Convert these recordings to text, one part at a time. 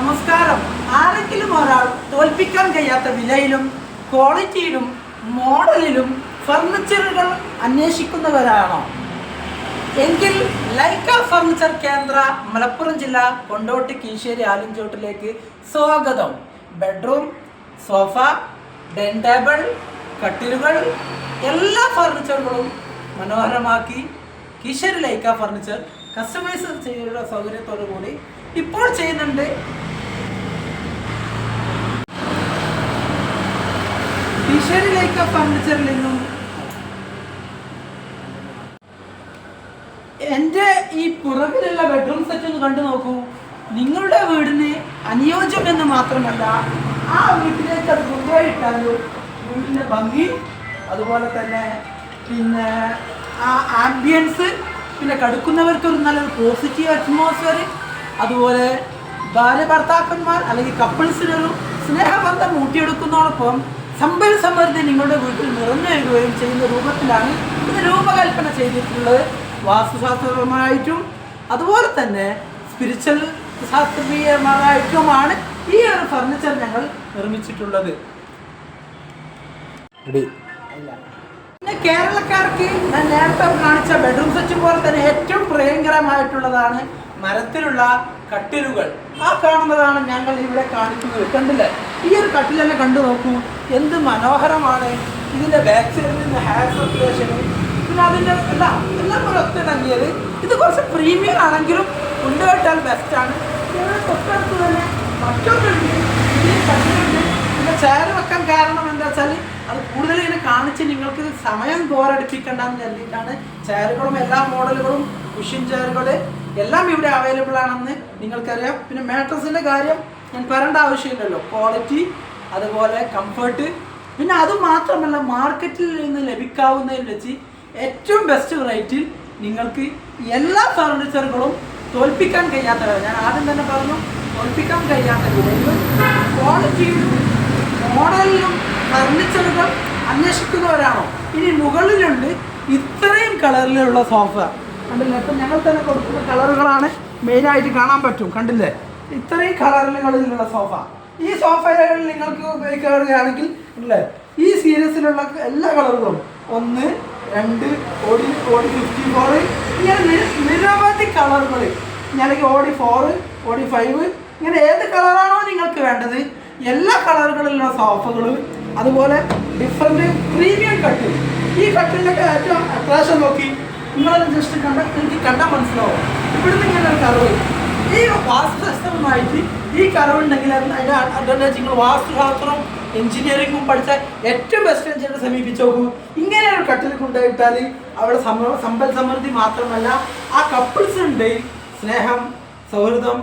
നമസ്കാരം. ആരെങ്കിലും ഒരാൾ തോൽപ്പിക്കാൻ കഴിയാത്ത വിലയിലും ക്വാളിറ്റിയിലും മോഡലിലും ഫർണിച്ചറുകൾ അന്വേഷിക്കുന്നവരാണോ എങ്കിൽ ലൈക്ക ഫർണിച്ചർ കേന്ദ്ര മലപ്പുറം ജില്ല കൊണ്ടോട്ടി കീശ്ശേരി ആലിഞ്ചോട്ടിലേക്ക് സ്വാഗതം. ബെഡ്റൂം, സോഫ, ഡൈനിങ് ടേബിൾ, കട്ടിലുകൾ, എല്ലാ ഫർണിച്ചറുകളും മനോഹരമാക്കി കീശ്ശേരി ലൈക്ക ഫർണിച്ചർ കസ്റ്റമൈസ് ചെയ്യുന്ന സൗകര്യത്തോടു കൂടി ഇപ്പോൾ ചെയ്യുന്നുണ്ട്. കീശ്ശേരി ലൈക്ക ഫർണിച്ചറിൽ നിന്നും എൻ്റെ ഈ പുറകിലുള്ള ബെഡ്റൂം സെറ്റ് ഒന്ന് കണ്ടു നോക്കൂ. നിങ്ങളുടെ വീടിന് അനുയോജ്യമെന്ന് മാത്രമല്ല, ആ വീട്ടിലേക്ക് അത് കൊണ്ടുപോയിട്ടാലും വീടിൻ്റെ ഭംഗി, അതുപോലെ തന്നെ പിന്നെ ആ ആംബിയൻസ്, പിന്നെ കടുക്കുന്നവർക്ക് ഒരു നല്ലൊരു പോസിറ്റീവ് അറ്റ്മോസ്ഫിയർ, അതുപോലെ ഭാര്യ ഭർത്താക്കന്മാർ അല്ലെങ്കിൽ കപ്പിൾസിനൊരു സ്നേഹബന്ധം ഊട്ടിയെടുക്കുന്നതോടൊപ്പം സമ്പൽ സമൃദ്ധി നിങ്ങളുടെ വീട്ടിൽ നിറഞ്ഞു വരികയും ചെയ്യുന്ന രൂപത്തിലാണ് ഇത് രൂപകൽപ്പന ചെയ്തിട്ടുള്ളത്. വാസ്തുശാസ്ത്രപരമായിട്ടും അതുപോലെ തന്നെ സ്പിരിച്വൽ ശാസ്ത്രീയമായിട്ടുമാണ് ഈ ഒരു ഫർണിച്ചർ ഞങ്ങൾ നിർമ്മിച്ചിട്ടുള്ളത്. പിന്നെ കേരളക്കാർക്ക് ഞാൻ നേരത്തെ കാണിച്ച ബെഡ്റൂം സെറ്റ് പോലെ തന്നെ ഏറ്റവും പ്രിയങ്കരമായിട്ടുള്ളതാണ് മരത്തിലുള്ള കട്ടിലുകൾ. ആ കാണുന്നതാണ് ഞങ്ങൾ ഇവിടെ കാണിക്കുന്നത്. കണ്ടില്ലേ, ഈ ഒരു കട്ടിലെല്ലാം കണ്ടു നോക്കൂ, എന്ത് മനോഹരമാണ്. ഇതിൻ്റെ ബാക്ക് സൈഡിൽ നിന്ന് ഹെയർ സർക്കുലേഷന്, പിന്നെ അതിൻ്റെ എല്ലാം കൂടെ ഒത്തിണങ്ങിയത്. ഇത് കുറച്ച് പ്രീമിയം ആണെങ്കിലും കൊണ്ടുപോയിട്ടാൽ ബെസ്റ്റാണ്. ഇവിടെ തൊട്ടടുത്ത് തന്നെ മറ്റൊന്നുണ്ട്, ഈ കട്ടിലുണ്ട്. പിന്നെ ചെയർ വെക്കാൻ കാരണം എന്താ വെച്ചാൽ അത് കൂടുതൽ ഇങ്ങനെ കാണിച്ച് നിങ്ങൾക്ക് സമയം ബോറടിപ്പിക്കേണ്ടെന്ന് കരുതിയിട്ടാണ്. ചെയറുകളും എല്ലാ മോഡലുകളും കുഷ്യൻ ചെയറുകൾ എല്ലാം ഇവിടെ അവൈലബിൾ ആണെന്ന് നിങ്ങൾക്കറിയാം. പിന്നെ മാട്രസിൻ്റെ കാര്യം ഞാൻ പറയേണ്ട ആവശ്യമില്ലല്ലോ. ക്വാളിറ്റി, അതുപോലെ കംഫർട്ട്, പിന്നെ അതുമാത്രമല്ല മാർക്കറ്റിൽ നിന്ന് ലഭിക്കാവുന്നതിൽ വെച്ച് ഏറ്റവും ബെസ്റ്റ് റേറ്റിൽ നിങ്ങൾക്ക് എല്ലാ ഫർണിച്ചറുകളും തോൽപ്പിക്കാൻ കഴിയാത്ത വില. ഞാൻ ആദ്യം തന്നെ പറഞ്ഞു, തോൽപ്പിക്കാൻ കഴിയാത്ത വിലയിലും ക്വാളിറ്റിയിലും മോഡലിലും ഫർണിച്ചറുകൾ അന്വേഷിക്കുന്നവരാണോ? ഇനി മുകളിലുണ്ട് ഇത്രയും കളറിലുള്ള സോഫ. കണ്ടില്ലേ, ഇപ്പം ഞങ്ങൾ തന്നെ കൊടുക്കുന്ന കളറുകളാണ് മെയിനായിട്ട് കാണാൻ പറ്റും. കണ്ടില്ലേ, ഇത്രയും കളറുകളിലുള്ള സോഫ. ഈ സോഫകളിൽ നിങ്ങൾക്ക് ഉപയോഗിക്കുകയാണെങ്കിൽ അല്ലേ, ഈ സീരീസിലുള്ള എല്ലാ കളറുകളും 1, 2, ഓഡി 54, ഇങ്ങനെ നിരവധി കളറുകൾ, അല്ലെങ്കിൽ ഓഡി 4, ഓഡി 5, ഇങ്ങനെ ഏത് കളറാണോ നിങ്ങൾക്ക് വേണ്ടത് എല്ലാ കളറുകളിലുള്ള സോഫകൾ. അതുപോലെ ഡിഫറെൻറ്റ് പ്രീമിയം കട്ടിൽ. ഈ കട്ടിലൊക്കെ ഏറ്റവും അട്രാക്ഷൻ നോക്കി നിങ്ങളത് ജസ്റ്റ് എനിക്ക് കണ്ടാൽ മനസ്സിലാവും. ഇവിടുന്ന് ഇങ്ങനെ ഒരു കറവ്, ഈ വാസ്തുശാസ്ത്രമായിട്ട് ഈ കറവുണ്ടെങ്കിൽ അതിൻ്റെ അഡ്വാൻറ്റേജ് നിങ്ങൾ വാസ്തുശാസ്ത്രം എഞ്ചിനീയറിംഗും പഠിച്ച ഏറ്റവും ബെസ്റ്റ് എഞ്ചിനീയറെ സമീപിച്ച് നോക്കൂ. ഇങ്ങനെ ഒരു കട്ടിൽ കൊണ്ടുപോയിട്ടാൽ അവിടെ സമ്പൽ സമൃദ്ധി മാത്രമല്ല, ആ കപ്പിൾസുണ്ട് സ്നേഹം, സൗഹൃദം.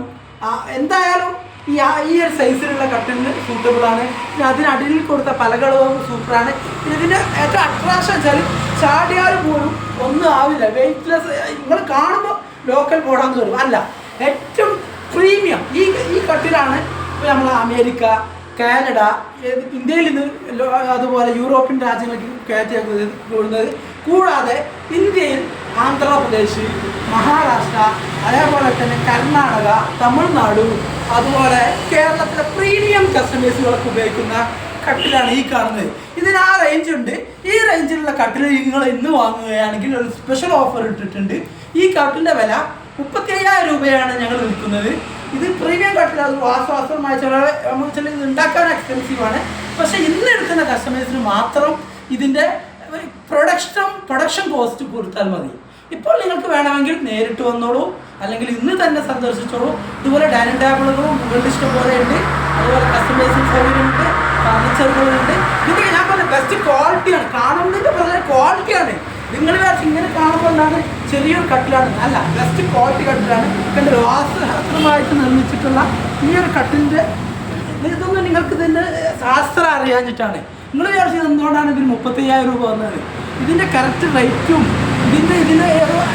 എന്തായാലും ഈ ഒരു സൈസിലുള്ള കട്ടിലിന് സൂട്ടബിളാണ്. പിന്നെ അതിനടിയിൽ കൊടുത്ത പലകളും സൂപ്പറാണ്. പിന്നെ ഇതിൻ്റെ ഏറ്റവും അട്രാക്ഷൻ വെച്ചാൽ ചാടിയാൽ പോലും ഒന്നും ആവില്ല, വെയ്റ്റ്ലെസ്. നിങ്ങൾ കാണുമ്പോൾ ലോക്കൽ മോഡാന്ന് വരും, അല്ല, ഏറ്റവും പ്രീമിയം ഈ കട്ടിലാണ്. ഇപ്പോൾ നമ്മൾ അമേരിക്ക, കാനഡ, ഇന്ത്യയിൽ നിന്ന് അതുപോലെ യൂറോപ്യൻ രാജ്യങ്ങൾക്ക് കയറ്റി കൊടുക്കുന്നത്. കൂടാതെ ഇന്ത്യയിൽ ആന്ധ്രാപ്രദേശ്, മഹാരാഷ്ട്ര, അതേപോലെ തന്നെ കർണാടക, തമിഴ്നാട്, അതുപോലെ കേരളത്തിലെ പ്രീമിയം കസ്റ്റമേഴ്സുകളൊക്കെ ഉപയോഗിക്കുന്ന കട്ടിലാണ് ഈ കാണുന്നത്. ഇതിന് ആ റേഞ്ച് ഉണ്ട്. ഈ റേഞ്ചിലുള്ള കട്ടിൽ നിങ്ങൾ ഇന്ന് വാങ്ങുകയാണെങ്കിൽ ഒരു സ്പെഷ്യൽ ഓഫർ ഇട്ടിട്ടുണ്ട്. ഈ കട്ടിലിൻ്റെ വില 35,000 രൂപയാണ് ഞങ്ങൾ വിൽക്കുന്നത്. ഇത് പ്രീമിയം കട്ടിൽ. അത് വാസ്തവമായി നമുക്ക് ഇത് ഉണ്ടാക്കാൻ എക്സ്പെൻസീവാണ്. പക്ഷേ ഇന്ന് എടുക്കുന്ന കസ്റ്റമേഴ്സിന് മാത്രം ഇതിൻ്റെ പ്രൊഡക്ഷൻ കോസ്റ്റ് കൊടുത്താൽ മതി. ഇപ്പോൾ നിങ്ങൾക്ക് വേണമെങ്കിൽ നേരിട്ട് വന്നോളൂ, അല്ലെങ്കിൽ ഇന്ന് തന്നെ സന്ദർശിച്ചോളൂ. ഇതുപോലെ ഡൈനിങ് ടേബിളുകളും മുകളിൽ ഇഷ്ടം പോലെ ഉണ്ട്. അതുപോലെ കസ്റ്റമൈസിങ് സൗകര്യമുണ്ട്, ഫർണിച്ചറുകളുണ്ട്. ഇതൊക്കെ ഞാൻ പറഞ്ഞ ബെസ്റ്റ് ക്വാളിറ്റിയാണ്. കാണുന്നതിൻ്റെ പറഞ്ഞ ക്വാളിറ്റിയാണ്. നിങ്ങൾ വിചാരിച്ച് ഇങ്ങനെ കാണുമ്പോൾ എന്താണ് ചെറിയൊരു കട്ടിലാണ്, അല്ല, ബെസ്റ്റ് ക്വാളിറ്റി കട്ടിലാണ്. കണ്ടത് വാസ്തുശാസ്ത്രമായിട്ട് നിർമ്മിച്ചിട്ടുള്ള ഈ ഒരു കട്ടിലിൻ്റെ ഇതൊന്നും നിങ്ങൾക്ക് ഇതിൻ്റെ ശാസ്ത്രം അറിയാഞ്ഞിട്ടാണ്. നിങ്ങൾ വിചാരിച്ചത് എന്തുകൊണ്ടാണ് ഇതിന് 35,000 രൂപ വന്നത്? ഇതിൻ്റെ കറക്റ്റ് റേറ്റും ഇതിൻ്റെ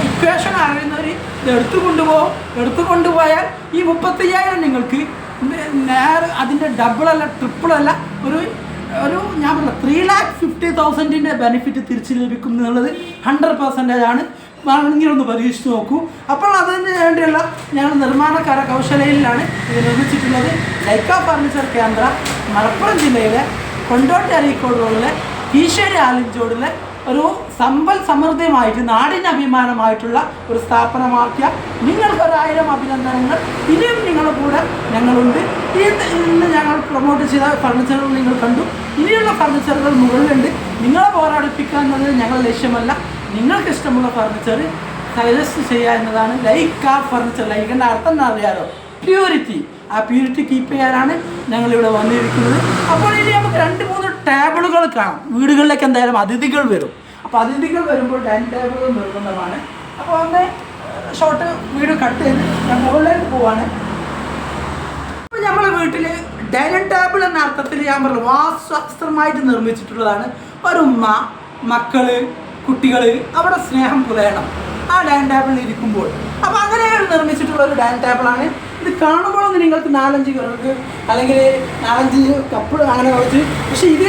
ഇക്വേഷൻ അറിയുന്നവർ ഇത് എടുത്തു കൊണ്ടുപോയാൽ ഈ 35,000 നിങ്ങൾക്ക് നേരെ അതിൻ്റെ ഡബിളല്ല ട്രിപ്പിളല്ല ഒരു ഞാൻ പറഞ്ഞ 3,50,000 ബെനിഫിറ്റ് തിരിച്ച് ലഭിക്കും എന്നുള്ളത് 100% ആണ്. വേണമെങ്കിൽ ഒന്ന് പരീക്ഷിച്ച് നോക്കൂ. അപ്പോൾ അതിന് വേണ്ടിയുള്ള ഞങ്ങൾ നിർമ്മാണ കരകൗശലയിലാണ് ഇത് നിർമ്മിച്ചിട്ടുള്ളത്. ലൈക്ക ഫർണിച്ചർ കേന്ദ്ര മലപ്പുറം ജില്ലയിലെ കൊണ്ടോട്ടി അരീക്കോട് റോഡിലെ കീശ്ശേരി ആലിഞ്ചോടിലെ ഒരു സമ്പൽ സമൃദ്ധമായിട്ട് നാടിന് അഭിമാനമായിട്ടുള്ള ഒരു സ്ഥാപനമാക്കിയ നിങ്ങൾക്ക് 1000 അഭിനന്ദനങ്ങൾ. ഇനിയും നിങ്ങളുടെ കൂടെ ഞങ്ങളുണ്ട്. ഇന്ന് ഞങ്ങൾ പ്രൊമോട്ട് ചെയ്ത ഫർണിച്ചറുകൾ നിങ്ങൾ കണ്ടു. ഇനിയുള്ള ഫർണിച്ചറുകൾ മുകളിലുണ്ട്. നിങ്ങളെ പോരാടിപ്പിക്കുക എന്നത് ഞങ്ങളുടെ ലക്ഷ്യമല്ല. നിങ്ങൾക്ക് ഇഷ്ടമുള്ള ഫർണിച്ചർ സജസ്റ്റ് ചെയ്യുക എന്നതാണ് ലൈക്ക ഫർണിച്ചർ. ലൈക്കിൻ്റെ അർത്ഥം എന്താ അറിയാലോ, പ്യൂരിറ്റി. ആ പ്യൂരിറ്റി കീപ്പ് ചെയ്യാനാണ് ഞങ്ങളിവിടെ വന്നിരിക്കുന്നത്. അപ്പോൾ ഇനി നമുക്ക് 2-3 ടേബിളുകൾ കാണാം. വീടുകളിലേക്ക് എന്തായാലും അതിഥികൾ വരും. അപ്പോൾ അതിഥികൾ വരുമ്പോൾ ഡൈനിങ് ടേബിളുകൾ നിർബന്ധമാണ്. അപ്പോൾ ഒന്ന് ഷോർട്ട് വീഡിയോ കട്ട് ചെയ്ത് ഞാൻ മുകളിലേക്ക് പോവാണ്. അപ്പോൾ നമ്മളെ വീട്ടിൽ ഡൈനിങ് ടേബിൾ എന്ന അർത്ഥത്തിൽ ഞാൻ പറഞ്ഞു വാസ്തുശാസ്ത്രമായിട്ട് നിർമ്മിച്ചിട്ടുള്ളതാണ്. ഒരു ഉമ്മ, മക്കള്, കുട്ടികൾ അവിടെ സ്നേഹം പുലയണം ആ ഡൈനിങ് ടേബിളിൽ ഇരിക്കുമ്പോൾ. അപ്പോൾ അങ്ങനെ നിർമ്മിച്ചിട്ടുള്ള ഒരു ഡൈനിങ് ടേബിളാണ്. ഇത് കാണുമ്പോഴൊന്നും നിങ്ങൾക്ക് 4-5 പേർക്ക് അല്ലെങ്കിൽ 4-5 കപ്പ് അങ്ങനെ കുറച്ച്, പക്ഷേ ഇത്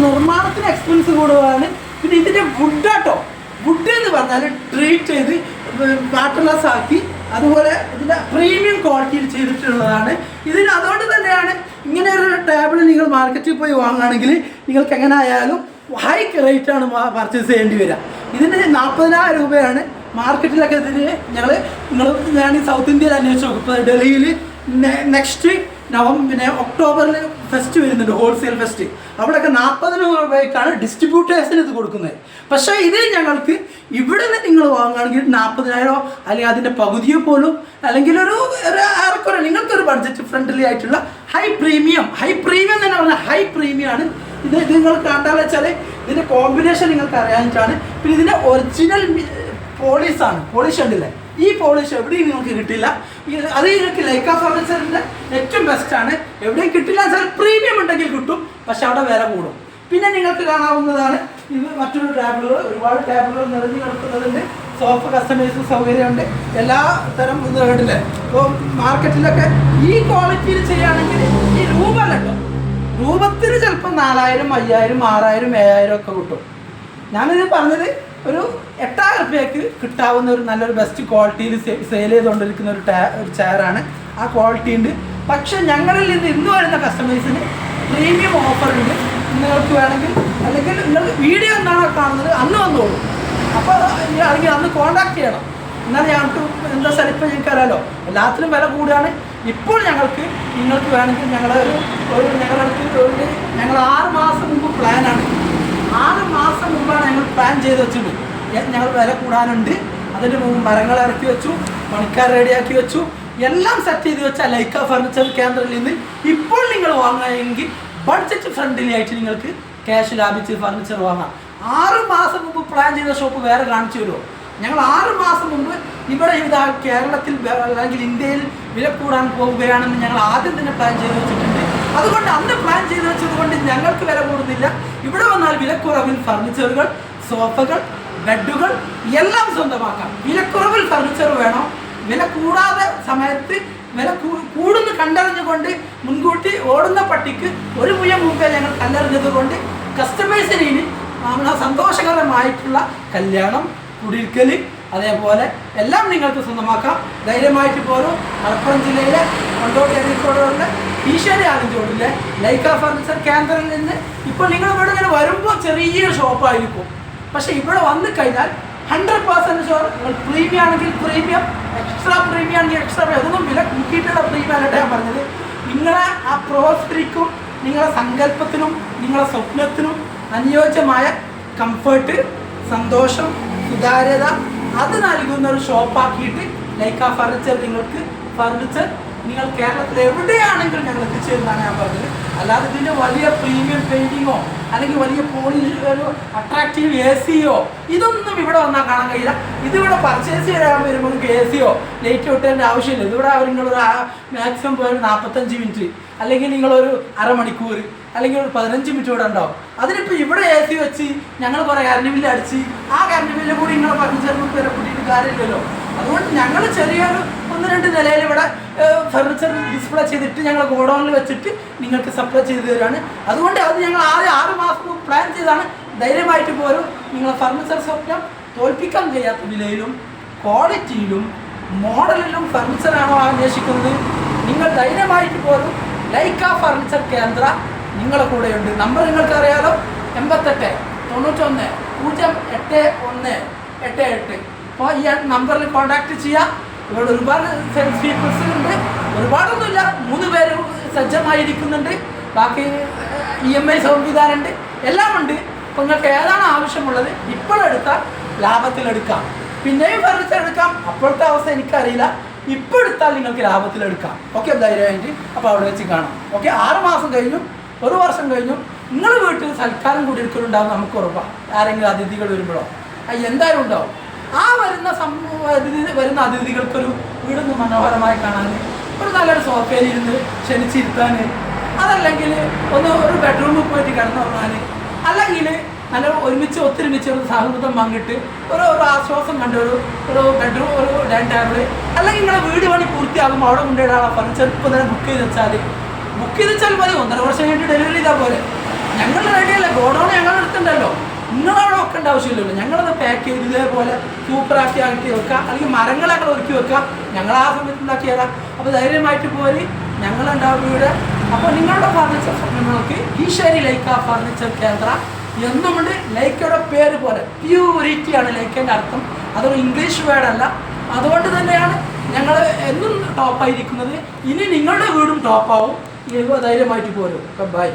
നിർമ്മാണത്തിന് എക്സ്പെൻസ് കൂടുതലാണ്. പിന്നെ ഇതിൻ്റെ വുഡാട്ടോ, വുഡ് എന്ന് പറഞ്ഞാൽ ട്രീറ്റ് ചെയ്ത് വാട്ടർലെസ് ആക്കി അതുപോലെ ഇതിൻ്റെ പ്രീമിയം ക്വാളിറ്റിയിൽ ചെയ്തിട്ടുള്ളതാണ്. ഇതിന് അതുകൊണ്ട് തന്നെയാണ് ഇങ്ങനെ ഒരു ടേബിൾ നിങ്ങൾ മാർക്കറ്റിൽ പോയി വാങ്ങുകയാണെങ്കിൽ നിങ്ങൾക്ക് എങ്ങനെ ആയാലും ഹൈ റേറ്റാണ് പർച്ചേസ് ചെയ്യേണ്ടി വരിക. ഇതിന് 40,000 രൂപയാണ് മാർക്കറ്റിലൊക്കെ. ഇതിന് നിങ്ങൾ വേണമെങ്കിൽ സൗത്ത് ഇന്ത്യയിൽ അന്വേഷിച്ച് നോക്കും. ഇപ്പോൾ ഡൽഹിയിൽ നെക്സ്റ്റ് ഒക്ടോബറിൽ ഫെസ്റ്റ് വരുന്നുണ്ട്, ഹോൾസെയിൽ ഫെസ്റ്റ്. അവിടെയൊക്കെ 40,000 രൂപയ്ക്കാണ് ഡിസ്ട്രിബ്യൂട്ടേഴ്സിന് ഇത് കൊടുക്കുന്നത്. പക്ഷേ ഇത് ഞങ്ങൾക്ക് ഇവിടെ നിന്ന് നിങ്ങൾ വാങ്ങുകയാണെങ്കിൽ 40,000 അല്ലെങ്കിൽ അതിൻ്റെ പകുതിയോ പോലും, അല്ലെങ്കിൽ ഒരു ഏറെക്കുറെ നിങ്ങൾക്കൊരു ബഡ്ജറ്റ് ഫ്രണ്ട്ലി ആയിട്ടുള്ള ഹൈ പ്രീമിയം തന്നെ പറഞ്ഞാൽ ഹൈ പ്രീമിയം ആണ് ഇത്. നിങ്ങൾ കണ്ടാൽ വെച്ചാൽ ഇതിൻ്റെ കോമ്പിനേഷൻ നിങ്ങൾക്ക് അറിയാനായിട്ടാണ്. പിന്നെ ഇതിൻ്റെ ഒറിജിനൽ പോളിഷ് ഉണ്ടല്ലേ, ഈ പോളിഷ് എവിടെയും നിങ്ങൾക്ക് കിട്ടില്ല. അത് നിങ്ങൾക്ക് ലൈക്ക ഫർണിച്ചറിൻ്റെ ഏറ്റവും ബെസ്റ്റാണ്. എവിടെയും കിട്ടില്ല വെച്ചാൽ പ്രീമിയം ഉണ്ടെങ്കിൽ കിട്ടും, പക്ഷെ അവിടെ വില കൂടും. പിന്നെ നിങ്ങൾക്ക് കാണാവുന്നതാണ് ഇത് മറ്റൊരു ടേബിളുകൾ, ഒരുപാട് ടേബിളുകൾ നിറഞ്ഞു കിടക്കുന്നതുണ്ട്. സോഫ കസ്റ്റമൈസ് സൗകര്യമുണ്ട്. എല്ലാ തരം ഇത് കണ്ടില്ലേ. ഇപ്പോൾ മാർക്കറ്റിലൊക്കെ ഈ ക്വാളിറ്റിയിൽ ചെയ്യുകയാണെങ്കിൽ ഈ രൂപ കേട്ടോ, രൂപത്തിന് ചിലപ്പോൾ 4,000, 5,000, 6,000, 7,000 ഒക്കെ കിട്ടും. ഞാനിത് പറഞ്ഞത് ഒരു 8,000 രൂപയ്ക്ക് കിട്ടാവുന്ന ഒരു നല്ലൊരു ബെസ്റ്റ് ക്വാളിറ്റിയിൽ സെയിൽ ചെയ്തുകൊണ്ടിരിക്കുന്ന ഒരു ചെയറാണ്. ആ ക്വാളിറ്റി ഉണ്ട്. പക്ഷെ ഞങ്ങളിൽ നിന്ന് ഇന്ന് വരുന്ന കസ്റ്റമേഴ്സിന് പ്രീമിയം ഓഫർ ഉണ്ട്. നിങ്ങൾക്ക് വേണമെങ്കിൽ അല്ലെങ്കിൽ നിങ്ങൾ വീഡിയോ എന്താണോ കാണുന്നത് അന്ന് വന്നോളൂ. അപ്പോൾ അല്ലെങ്കിൽ അന്ന് കോൺടാക്ട് ചെയ്യണം. എന്നാൽ ഞങ്ങൾക്ക് എന്താ വെച്ചാൽ ഇപ്പം ഞങ്ങൾക്കറിയാലോ എല്ലാത്തിനും വില കൂടുകയാണ്. ഇപ്പോൾ നിങ്ങൾക്ക് വേണമെങ്കിൽ ഞങ്ങളുടെ ഞങ്ങൾ 6 മാസം മുമ്പ് പ്ലാനാണ്. 6 മാസം മുമ്പാണ് ഞങ്ങൾ പ്ലാൻ ചെയ്ത് വെച്ചത്. ഞങ്ങൾ വില കൂടാനുണ്ട്. അതിന് മുമ്പ് മരങ്ങൾ ഇറക്കി വെച്ചു, പണിക്കാർ റെഡിയാക്കി വെച്ചു, എല്ലാം സെറ്റ് ചെയ്ത് വെച്ചാൽ ലൈക്ക ഫർണിച്ചർ കേന്ദ്രത്തിൽ നിന്ന് ഇപ്പോൾ നിങ്ങൾ വാങ്ങുകയെങ്കിൽ ബഡ്ജറ്റ് ഫ്രണ്ട്ലി ആയിട്ട് നിങ്ങൾക്ക് ക്യാഷ് ലാഭിച്ച് ഫർണിച്ചർ വാങ്ങാം. 6 മാസം മുമ്പ് പ്ലാൻ ചെയ്ത ഷോപ്പ് വേറെ കാണിച്ചു വരുമോ? ഞങ്ങൾ 6 മാസം മുമ്പ് ഇവിടെ കേരളത്തിൽ അല്ലെങ്കിൽ ഇന്ത്യയിൽ വില കൂടാൻ പോവുകയാണെന്ന് ഞങ്ങൾ ആദ്യം തന്നെ പ്ലാൻ ചെയ്ത് വെച്ചിട്ടുണ്ട്. അതുകൊണ്ട് അന്ന് പ്ലാൻ ചെയ്ത് വെച്ചത് കൊണ്ട് ഞങ്ങൾക്ക് വില കൂടുന്നില്ല. ഇവിടെ വന്നാൽ വിലക്കുറവിൽ ഫർണിച്ചറുകൾ, സോഫകൾ, ബെഡുകൾ എല്ലാം സ്വന്തമാക്കാം. വിലക്കുറവിൽ ഫർണിച്ചർ വേണം. വില കൂടാതെ സമയത്ത് വില കൂടുന്ന കണ്ടറിഞ്ഞുകൊണ്ട് മുൻകൂട്ടി ഓടുന്ന പട്ടിക്ക് ഒരു മുയം മുമ്പേ ഞങ്ങൾ കല്ലെറിഞ്ഞത് കൊണ്ട് കസ്റ്റമേഴ്സിന് ഇനി സന്തോഷകരമായിട്ടുള്ള കല്യാണം, കുടിയിരിക്കൽ, അതേപോലെ എല്ലാം നിങ്ങൾക്ക് സ്വന്തമാക്കാം. ധൈര്യമായിട്ട് പോലും മലപ്പുറം ജില്ലയിലെ കൊണ്ടോട്ടി അരീക്കോടുള്ള കീശ്ശേരി ആലിഞ്ചോടിലെ ലൈക്ക ഫർണിച്ചർ കേന്ദ്രത്തിൽ നിന്ന് ഇപ്പോൾ നിങ്ങൾ ഇവിടെ ഇങ്ങനെ വരുമ്പോൾ ചെറിയൊരു ഷോപ്പായിരിക്കും. പക്ഷേ ഇവിടെ വന്നു കഴിഞ്ഞാൽ 100% ഷുവർ നിങ്ങൾ പ്രീമിയം ആണെങ്കിൽ പ്രീമിയം, എക്സ്ട്രാ പ്രീമിയം ആണെങ്കിൽ എക്സ്ട്രാ. അതൊന്നും വില കൂട്ടിയിട്ടുള്ള പ്രീമിയം അല്ല ഞാൻ പറഞ്ഞത്. നിങ്ങളെ ആ പ്രോസ്പെരിക്കും നിങ്ങളുടെ സങ്കല്പത്തിനും നിങ്ങളുടെ സ്വപ്നത്തിനും അനുയോജ്യമായ കംഫർട്ട്, സന്തോഷം, സുതാര്യത അത് നൽകുന്ന ഒരു ഷോപ്പാക്കിയിട്ട് ലൈക്ക ഫർണിച്ചർ നിങ്ങൾക്ക് ഫർണിച്ചർ നിങ്ങൾ കേരളത്തിൽ എവിടെയാണെങ്കിലും ഞങ്ങൾ എത്തിച്ചേരുന്നതാണ് ഞാൻ പറഞ്ഞത്. അല്ലാതെ ഇതിൻ്റെ വലിയ പ്രീമിയം പെയിൻറ്റിങ്ങോ അല്ലെങ്കിൽ വലിയ ഒരു അട്രാക്റ്റീവ് AC ഇതൊന്നും ഇവിടെ വന്നാൽ കാണാൻ കഴിയില്ല. ഇതിവിടെ പർച്ചേസ് ചെയ്യാൻ വരുമ്പോൾ നിങ്ങൾക്ക് AC ലൈറ്റ് കിട്ടേണ്ട ആവശ്യമില്ല. ഇതിവിടെ നിങ്ങളൊരു മാക്സിമം പോയൊരു 45 മിനിറ്റ് അല്ലെങ്കിൽ നിങ്ങളൊരു അരമണിക്കൂർ അല്ലെങ്കിൽ ഒരു 15 മിനിറ്റ് ഇവിടെ ഉണ്ടാവും. അതിനിപ്പോൾ ഇവിടെ AC വെച്ച് ഞങ്ങൾ കുറേ കറണ്ട് ബില്ല് അടിച്ച് ആ കറണ്ട് ബില്ല് കൂടി നിങ്ങളെ ഫർണിച്ചറിന് പേരെ കൂട്ടിയിട്ട് കാര്യമില്ലല്ലോ. അതുകൊണ്ട് ഞങ്ങൾ ചെറിയൊരു 1-2 നിലയിൽ ഇവിടെ ഫർണിച്ചർ ഡിസ്പ്ലേ ചെയ്തിട്ട് ഞങ്ങൾ ഗോഡൗണിൽ വെച്ചിട്ട് നിങ്ങൾക്ക് സപ്ലൈ ചെയ്ത് തരാണ്. അതുകൊണ്ട് അത് ഞങ്ങൾ ആദ്യം 6 മാസം പ്ലാൻ ചെയ്താണ്. ധൈര്യമായിട്ട് പോലും നിങ്ങളെ ഫർണിച്ചർ സ്വപ്നം തോൽപ്പിക്കാൻ കഴിയാത്ത വിലയിലും ക്വാളിറ്റിയിലും മോഡലിലും ഫർണിച്ചറാണോ അന്വേഷിക്കുന്നത്, നിങ്ങൾ ധൈര്യമായിട്ട് പോലും ലൈക്ക ഫർണിച്ചർ കേന്ദ്ര നിങ്ങളുടെ കൂടെയുണ്ട്. നമ്പർ നിങ്ങൾക്കറിയാലോ, 88 91 08188. അപ്പോൾ ഈ നമ്പറിൽ കോൺടാക്ട് ചെയ്യാം. ഇവിടെ ഒരുപാട് സെയിൽസ് പീപ്പിൾസ് ഉണ്ട്, ഒരുപാടൊന്നുമില്ല, 3 പേര് സജ്ജമായിരിക്കുന്നുണ്ട്. ബാക്കി EMI സംവിധാനമുണ്ട്, എല്ലാം ഉണ്ട്. അപ്പോൾ നിങ്ങൾക്ക് ഏതാണ് ആവശ്യമുള്ളത് ഇപ്പോഴെടുത്താൽ ലാഭത്തിലെടുക്കാം. പിന്നെയും ഫർണിച്ചർ എടുക്കാം, അപ്പോഴത്തെ അവസ്ഥ എനിക്കറിയില്ല. ഇപ്പോൾ എടുത്താൽ നിങ്ങൾക്ക് ലാഭത്തിലെടുക്കാം. ഓക്കെ, ധൈര്യമായിട്ട്. അപ്പോൾ അവിടെ വെച്ച് കാണാം. ഓക്കെ, 6 മാസം കഴിഞ്ഞു, 1 വർഷം കഴിഞ്ഞു, നിങ്ങൾ വീട്ടിൽ സൽക്കാരം കൂടിയിരിക്കലുണ്ടാവും, നമുക്ക് ഉറപ്പാണ്. ആരെങ്കിലും അതിഥികൾ വരുമ്പോഴോ എന്തായാലും ഉണ്ടാവും. ആ വരുന്ന അതിഥികൾക്കൊരു വീടൊന്ന് മനോഹരമായി കാണാൻ, ഒരു നല്ലൊരു സോഫയിലിരുന്ന് ക്ഷണിച്ചിരുത്താൻ, അതല്ലെങ്കിൽ ഒരു ബെഡ്റൂമിൽ പോയിട്ട് കിടന്നുറങ്ങാൻ, അല്ലെങ്കിൽ നല്ല ഒത്തൊരുമിച്ച് ഒരു സൗഹൃദം പങ്കിട്ട് ഒരു ആശ്വാസം കണ്ട് ഒരു ബെഡ്റൂം, ഒരു ഡൈനിങ് ടേബിൾ, അല്ലെങ്കിൽ നിങ്ങളുടെ വീട് പണി പൂർത്തിയാകുമ്പോൾ അവിടെ കൊണ്ടുപോയിടാനുള്ള ഫർണിച്ചർ ഇപ്പോൾ തന്നെ ബുക്ക് ചെയ്ത് വെച്ചാൽ മതി. 1.5 വർഷം കഴിഞ്ഞിട്ട് ഡെലിവറി ചെയ്താൽ പോലെ. ഞങ്ങൾ റെഡിയല്ല, ഗോഡൗൺ ഞങ്ങളുടെ അടുത്തുണ്ടല്ലോ, നിങ്ങളവിടെ വെക്കേണ്ട ആവശ്യമില്ലല്ലോ. ഞങ്ങളത് പാക്ക് ചെയ്ത് ഇതേപോലെ സൂപ്പറാക്കി ആക്കി വെക്കാം, അല്ലെങ്കിൽ മരങ്ങളൊക്കെ ഒരുക്കി വെക്കാം. ഞങ്ങൾ ആ സമയത്ത് ഉണ്ടാക്കിയതാ. അപ്പോൾ ധൈര്യമായിട്ട് പോരി, ഞങ്ങളുണ്ടാവും ഇവിടെ. അപ്പോൾ നിങ്ങളുടെ ഫർണിച്ചർ സ്വപ്നങ്ങൾക്ക് ഈശ്വരി ലൈക്ക ഫർണിച്ചർ കേന്ദ്ര എന്നുമുണ്ട്. ലൈക്കയുടെ പേര് പോലെ പ്യൂരിറ്റിയാണ് ലൈക്കൻ്റെ അർത്ഥം. അതൊരു ഇംഗ്ലീഷ് വേർഡല്ല. അതുകൊണ്ട് തന്നെയാണ് ഞങ്ങൾ എന്നും ടോപ്പായിരിക്കുന്നത്. ഇനി നിങ്ങളുടെ വീടും ടോപ്പാവും. ധൈര്യമായിട്ട് പോരും. ബൈ.